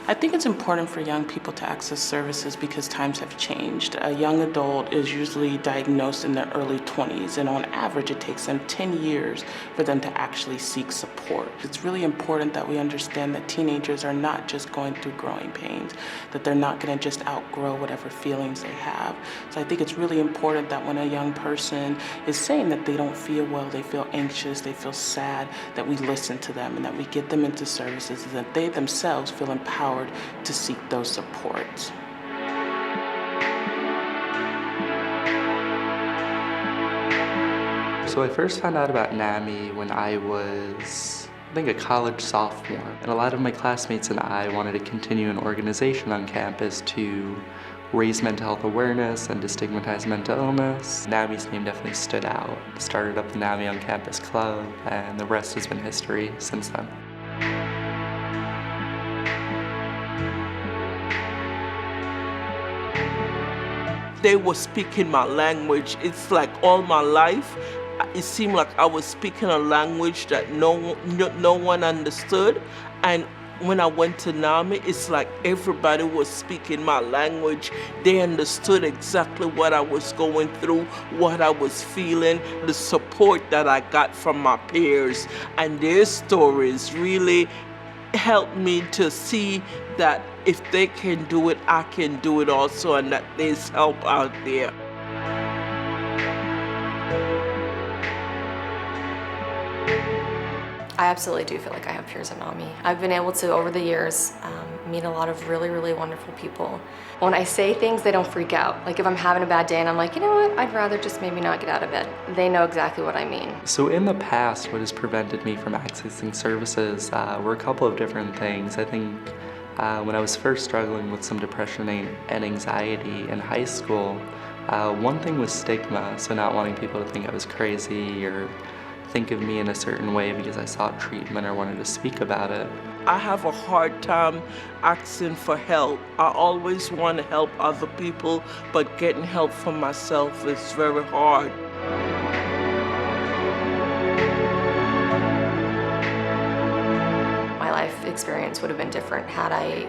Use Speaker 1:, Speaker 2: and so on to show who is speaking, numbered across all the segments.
Speaker 1: I think it's important for young people to access services because times have changed. A young adult is usually diagnosed in their early 20s, and on average it takes them 10 years for them to actually seek support. It's really important that we understand that teenagers are not just going through growing pains, that they're not going to just outgrow whatever feelings they have. So I think it's really important that when a young person is saying that they don't feel well, they feel anxious, they feel sad, that we listen to them and that we get them into services and that they themselves feel empowered to seek those supports.
Speaker 2: So I first found out about NAMI when I was, I think, a college sophomore. And a lot of my classmates and I wanted to continue an organization on campus to raise mental health awareness and destigmatize mental illness. NAMI's name definitely stood out. Started up the NAMI on Campus Club, and the rest has been history since then.
Speaker 3: They were speaking my language. It's like all my life, it seemed like I was speaking a language that no one understood. And when I went to NAMI, it's like everybody was speaking my language. They understood exactly what I was going through, what I was feeling, the support that I got from my peers. And their stories really helped me to see that if they can do it, I can do it also, and that there's help out there.
Speaker 4: I absolutely do feel like I have peers at NAMI. I've been able to, over the years, meet a lot of really, really wonderful people. When I say things, they don't freak out. Like if I'm having a bad day and I'm like, you know what, I'd rather just maybe not get out of bed. They know exactly what I mean.
Speaker 2: So in the past, what has prevented me from accessing services were a couple of different things. I think when I was first struggling with some depression and anxiety in high school, one thing was stigma, so not wanting people to think I was crazy or think of me in a certain way because I sought treatment or wanted to speak about it.
Speaker 3: I have a hard time asking for help. I always want to help other people, but getting help for myself is very hard.
Speaker 4: My life experience would have been different had I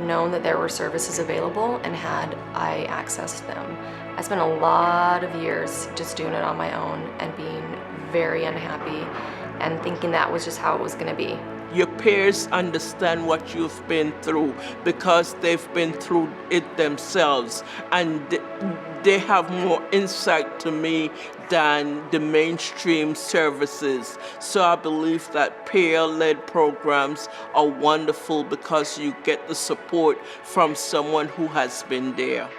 Speaker 4: known that there were services available and had I accessed them. I spent a lot of years just doing it on my own and being very unhappy and thinking that was just how it was going to be.
Speaker 3: Your peers understand what you've been through because they've been through it themselves, and they have more insight to me than the mainstream services. So I believe that peer-led programs are wonderful because you get the support from someone who has been there.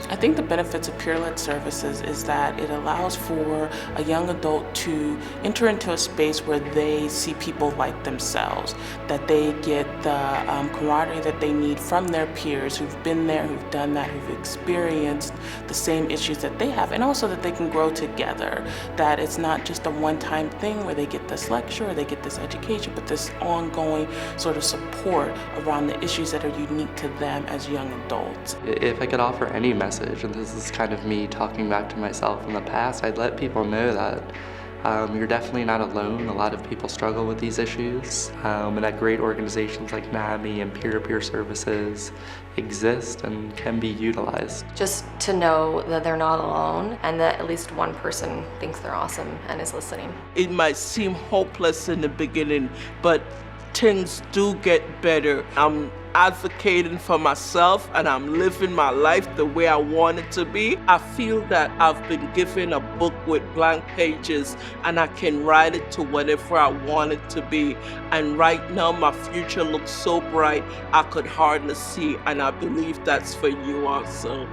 Speaker 1: I think the benefits of peer-led services is that it allows for a young adult to enter into a space where they see people like themselves, that they get the camaraderie that they need from their peers who've been there, who've done that, who've experienced the same issues that they have, and also that they can grow together, that it's not just a one-time thing where they get this lecture or they get this education, but this ongoing sort of support around the issues that are unique to them as young adults.
Speaker 2: If I could offer any message, and this is kind of me talking back to myself in the past, I'd let people know that you're definitely not alone. A lot of people struggle with these issues, and that great organizations like NAMI and peer-to-peer services exist and can be utilized.
Speaker 4: Just to know that they're not alone and that at least one person thinks they're awesome and is listening.
Speaker 3: It might seem hopeless in the beginning, but things do get better. I'm advocating for myself and I'm living my life the way I want it to be. I feel that I've been given a book with blank pages and I can write it to whatever I want it to be. And right now my future looks so bright I could hardly see, and I believe that's for you also.